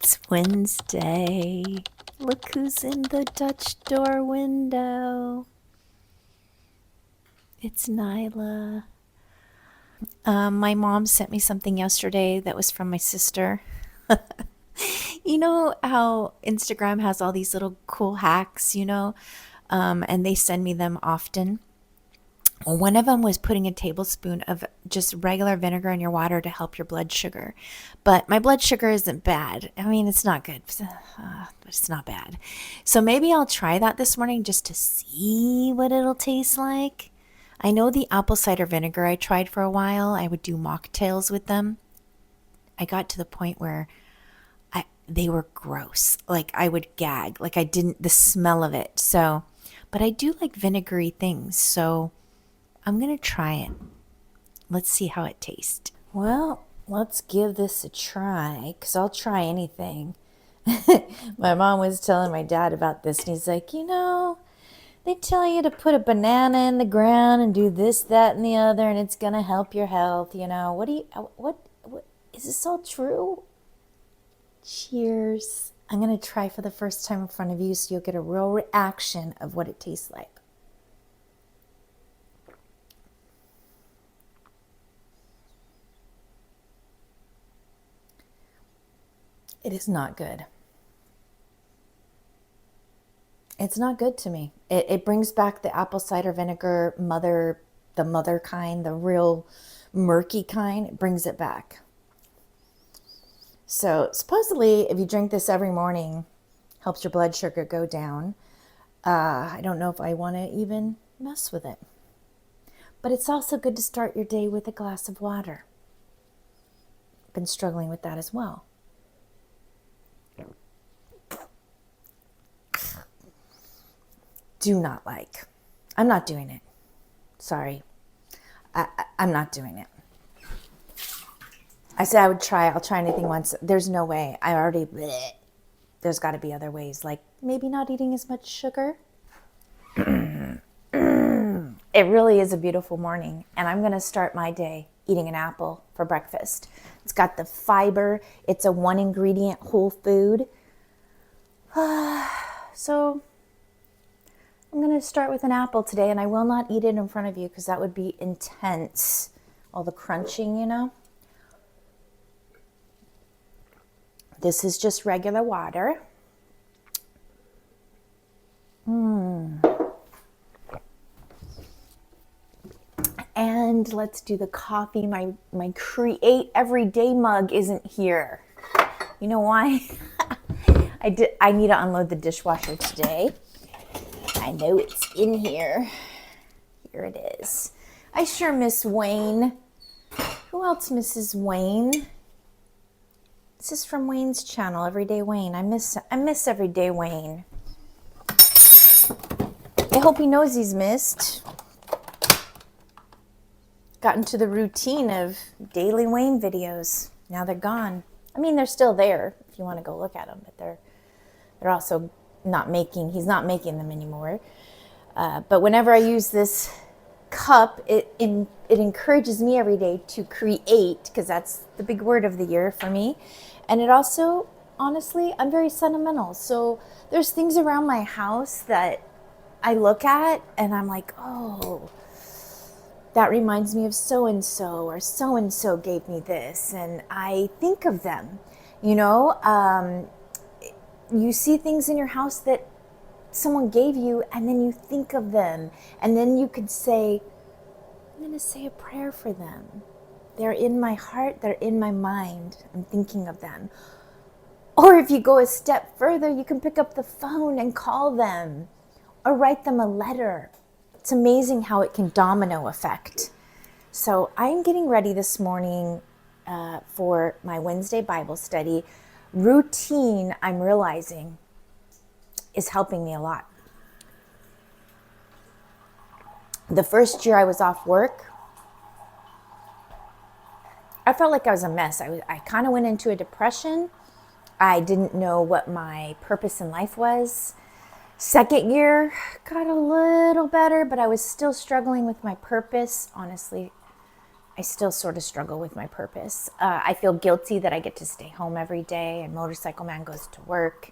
It's Wednesday. Look who's in the Dutch door window. It's Nyla. My mom sent me something yesterday that was from my sister. You know how Instagram has all these little cool hacks, and they send me them often. Well, one of them was putting a tablespoon of just regular vinegar in your water to help your blood sugar. But my blood sugar isn't bad. I mean, it's not good, but it's not bad. So maybe I'll try that this morning just to see what it'll taste like. I know the apple cider vinegar I tried for a while. I would do mocktails with them. I got to the point where they were gross. Like I would gag. Like I didn't, the smell of it. So, but I do like vinegary things. So I'm going to try it. Let's see how it tastes. Well, let's give this a try because I'll try anything. My mom was telling my dad about this and he's like, they tell you to put a banana in the ground and do this, that, and the other, and it's going to help your health. What, is this all true? Cheers. I'm going to try for the first time in front of you so you'll get a real reaction of what it tastes like. It is not good. It's not good to me. It brings back the apple cider vinegar the mother kind, the real murky kind. It brings it back. So supposedly, if you drink this every morning, helps your blood sugar go down. I don't know if I want to even mess with it. But it's also good to start your day with a glass of water. Been struggling with that as well. Do not like. I'm not doing it. Sorry. I'm not doing it. I said I would try. I'll try anything once. There's no way. Bleh. There's got to be other ways. Like maybe not eating as much sugar. It really is a beautiful morning. And I'm going to start my day eating an apple for breakfast. It's got the fiber. It's a 1-ingredient whole food. So I'm going to start with an apple today, and I will not eat it in front of you because that would be intense. All the crunching, This is just regular water. And let's do the coffee. My Create Everyday mug isn't here. You know why? I need to unload the dishwasher today. I know it's in here. Here it is. I sure miss Wayne. Who else misses Wayne? This is from Wayne's channel, Everyday Wayne. I miss Everyday Wayne. I hope he knows he's missed. Got into the routine of daily Wayne videos. Now they're gone. I mean, they're still there if you want to go look at them, but they're also he's not making them anymore. But whenever I use this cup, it encourages me every day to create, because that's the big word of the year for me. And it also, honestly, I'm very sentimental. So there's things around my house that I look at and I'm like, oh, that reminds me of so-and-so, or so-and-so gave me this. And I think of them, you see things in your house that someone gave you, and then you think of them, and then you could say, I'm going to say a prayer for them. They're in my heart, they're in my mind, I'm thinking of them. Or if you go a step further, you can pick up the phone and call them, or write them a letter. It's amazing how it can domino effect. So I'm getting ready this morning for my Wednesday Bible study. Routine, I'm realizing, is helping me a lot. The first year I was off work, I felt like I was a mess. I kind of went into a depression. I didn't know what my purpose in life was. Second year got a little better, but I was still struggling with my purpose. Honestly, I still sort of struggle with my purpose. I feel guilty that I get to stay home every day and Motorcycle Man goes to work.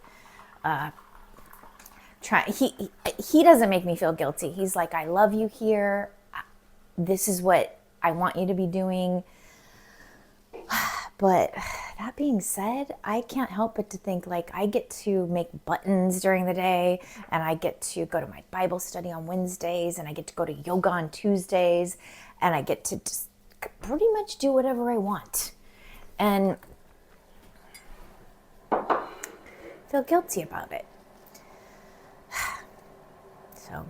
He doesn't make me feel guilty. He's like, I love you here. This is what I want you to be doing. But that being said, I can't help but to think like I get to make buttons during the day and I get to go to my Bible study on Wednesdays and I get to go to yoga on Tuesdays and I get to just pretty much do whatever I want. And feel guilty about it. So,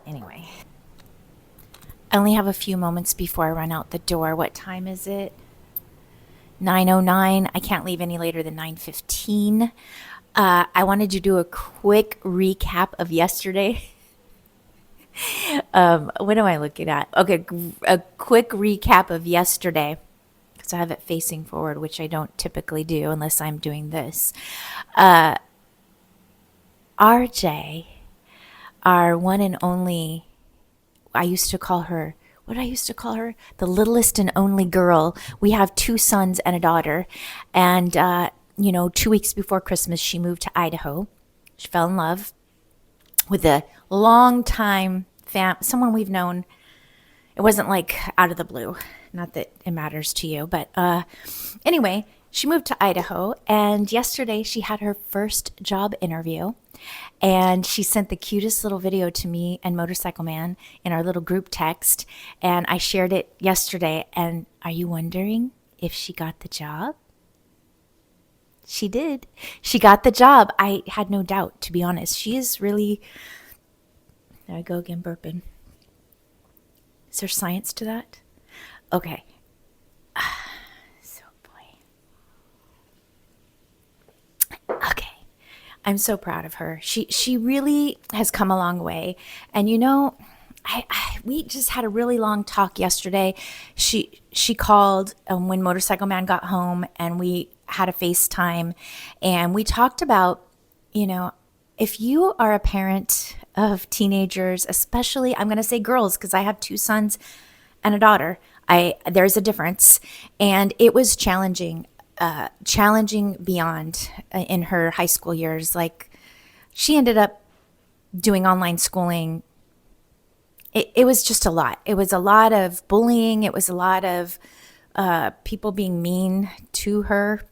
anyway. I only have a few moments before I run out the door. What time is it? 9:09. I can't leave any later than 9:15. I wanted to do a quick recap of yesterday. What am I looking at? Okay, a quick recap of yesterday because I have it facing forward, which I don't typically do unless I'm doing this. RJ, our one and only, I used to call her, what did I used to call her? The littlest and only girl. We have 2 sons and a daughter. And, 2 weeks before Christmas, she moved to Idaho. She fell in love with a long time someone we've known. It wasn't like out of the blue. Not that it matters to you. But anyway, she moved to Idaho. And yesterday she had her first job interview. And she sent the cutest little video to me and Motorcycle Man in our little group text. And I shared it yesterday. And are you wondering if she got the job? She did. She got the job. I had no doubt, to be honest. She is really... There I go again, burping. Is there science to that? Okay. So, boy. Okay. I'm so proud of her. She really has come a long way. And we just had a really long talk yesterday. She called when Motorcycle Man got home and we had a FaceTime and we talked about, if you are a parent of teenagers, especially I'm going to say girls because I have 2 sons and a daughter. There's a difference, and it was challenging beyond in her high school years. Like she ended up doing online schooling. It was just a lot. It was a lot of bullying. It was a lot of people being mean to her.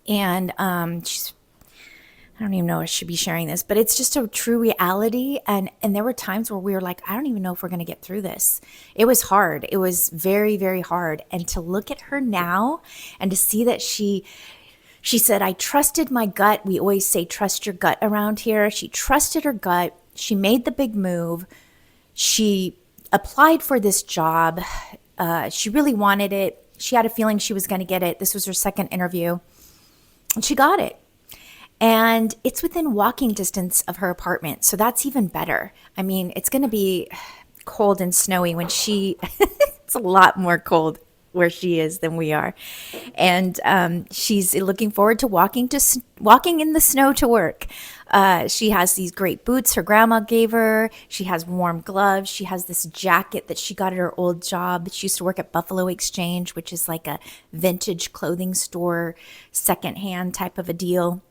And I don't even know if I should be sharing this, but it's just a true reality. And there were times where we were like, I don't even know if we're going to get through this. It was hard. It was very, very hard. And to look at her now and to see that she said, I trusted my gut. We always say, trust your gut around here. She trusted her gut. She made the big move. She applied for this job. She really wanted it. She had a feeling she was going to get it. This was her second interview. And she got it. And it's within walking distance of her apartment. So that's even better. I mean, it's going to be cold and snowy when it's a lot more cold where she is than we are. And she's looking forward to walking in the snow to work. She has these great boots her grandma gave her. She has warm gloves. She has this jacket that she got at her old job. She used to work at Buffalo Exchange, which is like a vintage clothing store, secondhand type of a deal.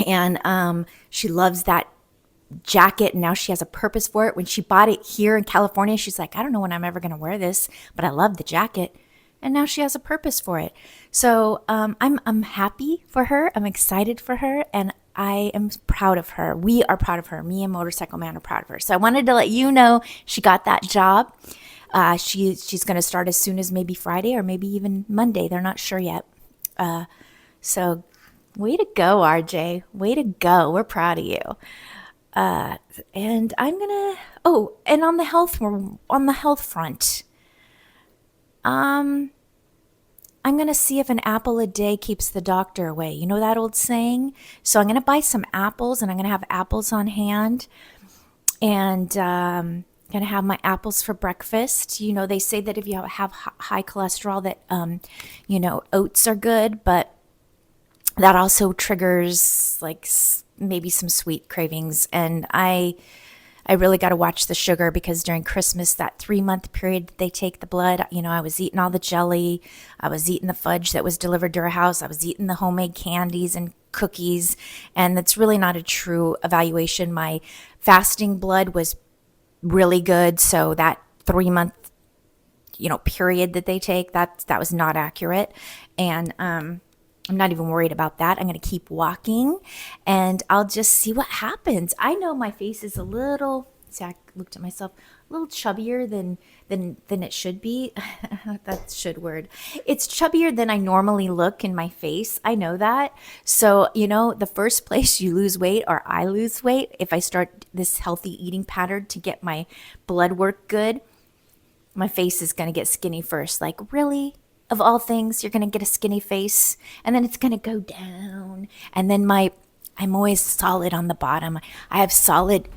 And she loves that jacket, and now she has a purpose for it. When she bought it here in California, she's like, I don't know when I'm ever going to wear this, but I love the jacket. And now she has a purpose for it. So I'm happy for her. I'm excited for her, and I am proud of her. We are proud of her. Me and Motorcycle Man are proud of her. So I wanted to let you know she got that job. She's going to start as soon as maybe Friday or maybe even Monday. They're not sure yet. So way to go, RJ. Way to go. We're proud of you. And I'm gonna. Oh, and on the health front, I'm gonna see if an apple a day keeps the doctor away. You know that old saying. So I'm gonna buy some apples, and I'm gonna have apples on hand, and gonna have my apples for breakfast. They say that if you have high cholesterol, that oats are good, but that also triggers like maybe some sweet cravings. And I I really got to watch the sugar because during Christmas, that 3 month period that they take the blood, I was eating all the jelly. I was eating the fudge that was delivered to our house. I was eating the homemade candies and cookies. And that's really not a true evaluation. My fasting blood was really good. So that 3 month, period that they take, that was not accurate. And, I'm not even worried about that. I'm going to keep walking and I'll just see what happens. I know my face is a little, see, I looked at myself, a little chubbier than it should be. That should word. It's chubbier than I normally look in my face. I know that. So, the first place you lose weight or I lose weight, if I start this healthy eating pattern to get my blood work good, my face is going to get skinny first. Like, really? Of all things, you're going to get a skinny face and then it's going to go down. And then I'm always solid on the bottom. I have solid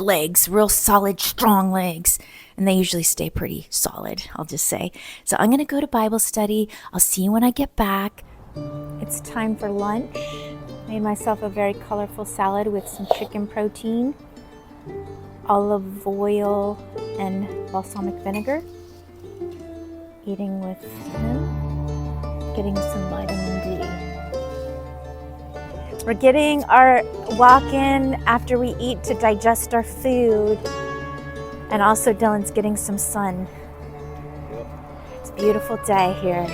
legs, real solid, strong legs. And they usually stay pretty solid, I'll just say. So I'm going to go to Bible study. I'll see you when I get back. It's time for lunch. Made myself a very colorful salad with some chicken protein, olive oil, and balsamic vinegar. Eating with him, getting some vitamin D. We're getting our walk in after we eat to digest our food. And also Dylan's getting some sun. It's a beautiful day here.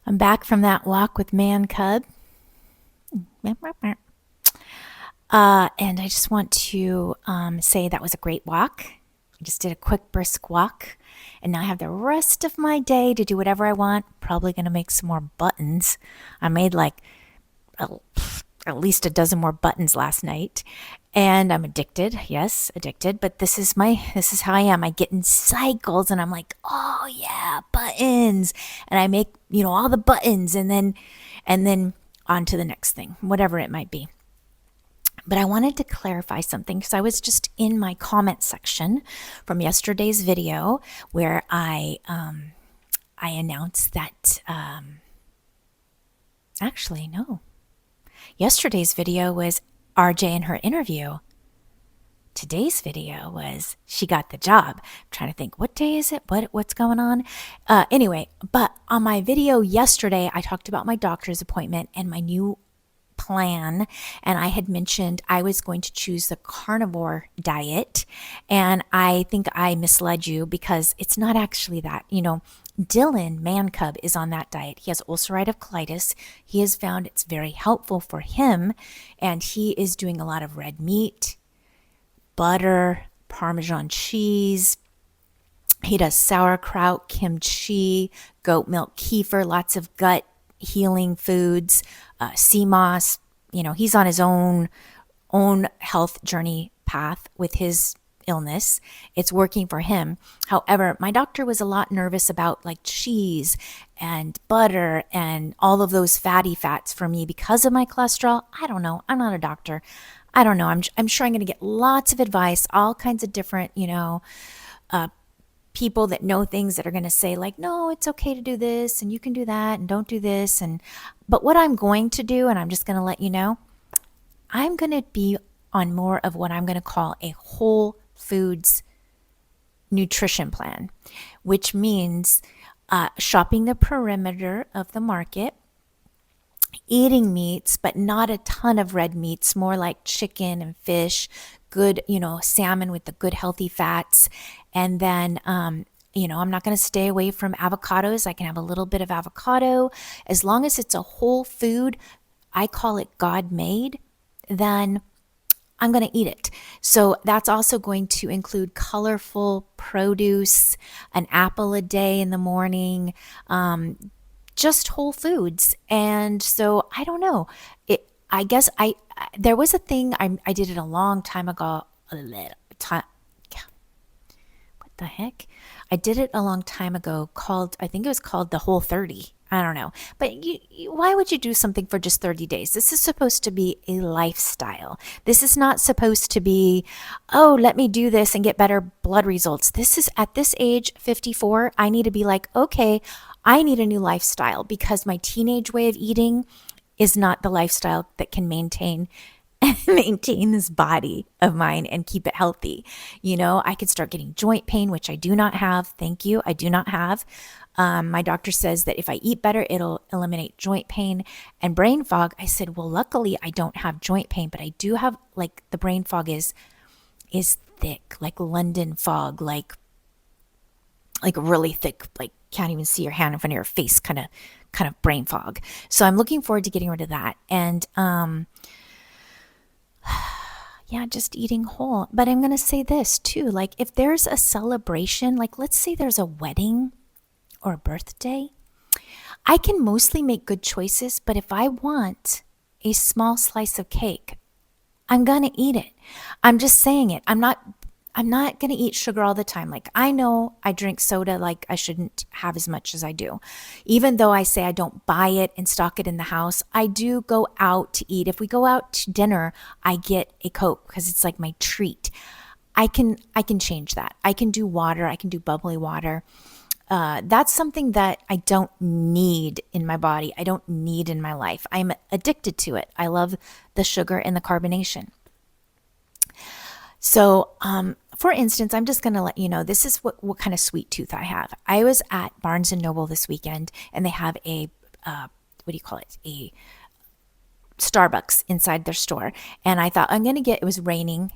I'm back from that walk with Man Cub. And I just want to say that was a great walk. I just did a quick brisk walk. And now I have the rest of my day to do whatever I want. Probably going to make some more buttons. I made like at least a dozen more buttons last night. And I'm addicted. Yes, addicted. But this is how I am. I get in cycles and I'm like, oh yeah, buttons. And I make, all the buttons and then on to the next thing, whatever it might be. But I wanted to clarify something because I was just in my comment section from yesterday's video where I announced that, actually, no. Yesterday's video was RJ and her interview. Today's video was she got the job. I'm trying to think, what day is it? What's going on? Anyway, but on my video yesterday, I talked about my doctor's appointment and my new plan. And I had mentioned I was going to choose the carnivore diet. And I think I misled you because it's not actually that. Dylan, Man Cub, is on that diet. He has ulcerative colitis. He has found it's very helpful for him. And he is doing a lot of red meat, butter, Parmesan cheese. He does sauerkraut, kimchi, goat milk, kefir, lots of gut healing foods, sea moss. He's on his own health journey path with his illness. It's working for him. However, my doctor was a lot nervous about like cheese and butter and all of those fatty fats for me because of my cholesterol. I don't know. I'm not a doctor. I don't know. I'm sure I'm going to get lots of advice, all kinds of different, people that know things that are going to say like, no, it's okay to do this and you can do that and don't do this. But what I'm going to do, and I'm just going to let you know, I'm going to be on more of what I'm going to call a whole foods nutrition plan, which means shopping the perimeter of the market, eating meats, but not a ton of red meats, more like chicken and fish, good, salmon with the good healthy fats. And then, I'm not going to stay away from avocados. I can have a little bit of avocado. As long as it's a whole food, I call it God made, then I'm going to eat it. So that's also going to include colorful produce, an apple a day in the morning, just whole foods. And so I don't know. I guess there was a thing I did it a long time ago. What the heck? I did it a long time ago I think it was called the Whole 30. I don't know. But why would you do something for just 30 days? This is supposed to be a lifestyle. This is not supposed to be, oh, let me do this and get better blood results. This is at this age, 54, I need to be like, okay, I need a new lifestyle because my teenage way of eating is not the lifestyle that can maintain this body of mine and keep it healthy. I could start getting joint pain, which I do not have. Thank you. I do not have. My doctor says that if I eat better, it'll eliminate joint pain and brain fog. I said, well, luckily I don't have joint pain, but I do have like the brain fog is thick, like London fog, like really thick, like can't even see your hand in front of your face, kind of brain fog. So I'm looking forward to getting rid of that. And yeah, just eating whole. But I'm going to say this too, like if there's a celebration, like let's say there's a wedding or a birthday, I can mostly make good choices, but if I want a small slice of cake, I'm going to eat it. I'm just saying it. I'm not going to eat sugar all the time. Like I know I drink soda, like I shouldn't have as much as I do. Even though I say I don't buy it and stock it in the house, I do go out to eat. If we go out to dinner, I get a Coke because it's like my treat. I can change that. I can do water. I can do bubbly water. That's something that I don't need in my body. I don't need in my life. I'm addicted to it. I love the sugar and the carbonation. So, for instance, I'm just going to let you know, this is what kind of sweet tooth I have. I was at Barnes & Noble this weekend, and they have a, what do you call it? A Starbucks inside their store. And I thought, it was raining.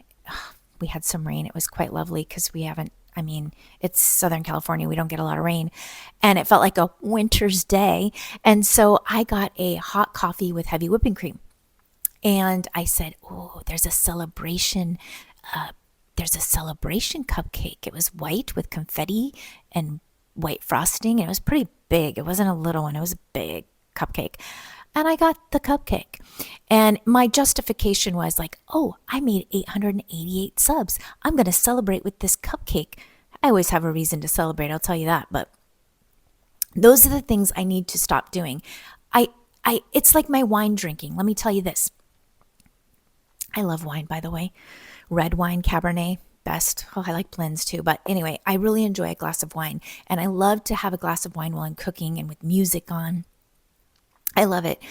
We had some rain. It was quite lovely because it's Southern California. We don't get a lot of rain. And it felt like a winter's day. And so I got a hot coffee with heavy whipping cream. And I said, oh, there's a celebration cupcake. It was white with confetti and white frosting. And it was pretty big. It wasn't a little one. It was a big cupcake. And I got the cupcake. And my justification was like, oh, I made 888 subs. I'm going to celebrate with this cupcake. I always have a reason to celebrate, I'll tell you that. But those are the things I need to stop doing. It's like my wine drinking. Let me tell you this. I love wine, by the way. Red wine, Cabernet, best. Oh, I like blends too. But anyway, I really enjoy a glass of wine. And I love to have a glass of wine while I'm cooking and with music on. I love it.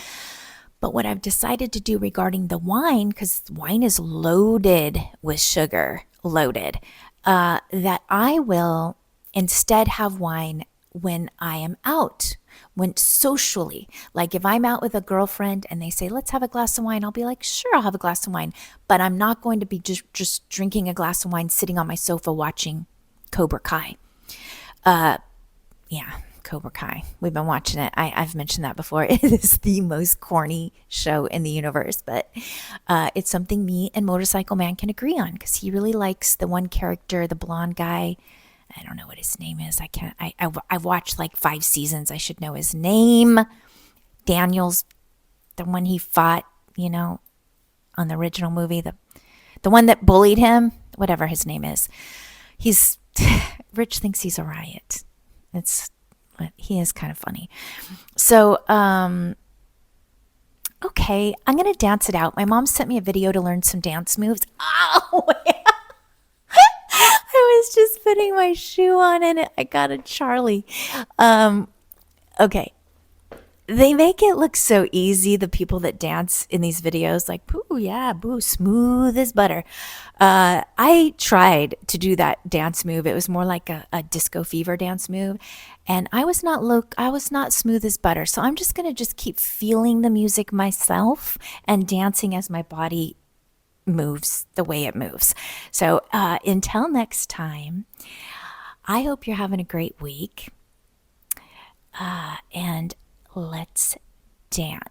But what I've decided to do regarding the wine, because wine is loaded with sugar, that I will instead have wine when I am out, when socially. Like if I'm out with a girlfriend and they say, let's have a glass of wine, I'll be like, sure, I'll have a glass of wine. But I'm not going to be just drinking a glass of wine sitting on my sofa watching Cobra Kai. Yeah, Cobra Kai. We've been watching it. I've mentioned that before. It is the most corny show in the universe, but it's something me and Motorcycle Man can agree on because he really likes the one character, the blonde guy. I don't know what his name is. I've watched like 5 seasons. I should know his name. Daniel's the one he fought, on the original movie, the one that bullied him, whatever his name is. Rich thinks he's a riot. He is kind of funny. So, okay, I'm going to dance it out. My mom sent me a video to learn some dance moves. Oh, I was just putting my shoe on and I got a Charlie. Okay. They make it look so easy, the people that dance in these videos, like, boo, yeah, boo, smooth as butter. I tried to do that dance move. It was more like a disco fever dance move. And I was not smooth as butter. So I'm just going to keep feeling the music myself and dancing as my body moves the way it moves. So until next time, I hope you're having a great week. And let's dance.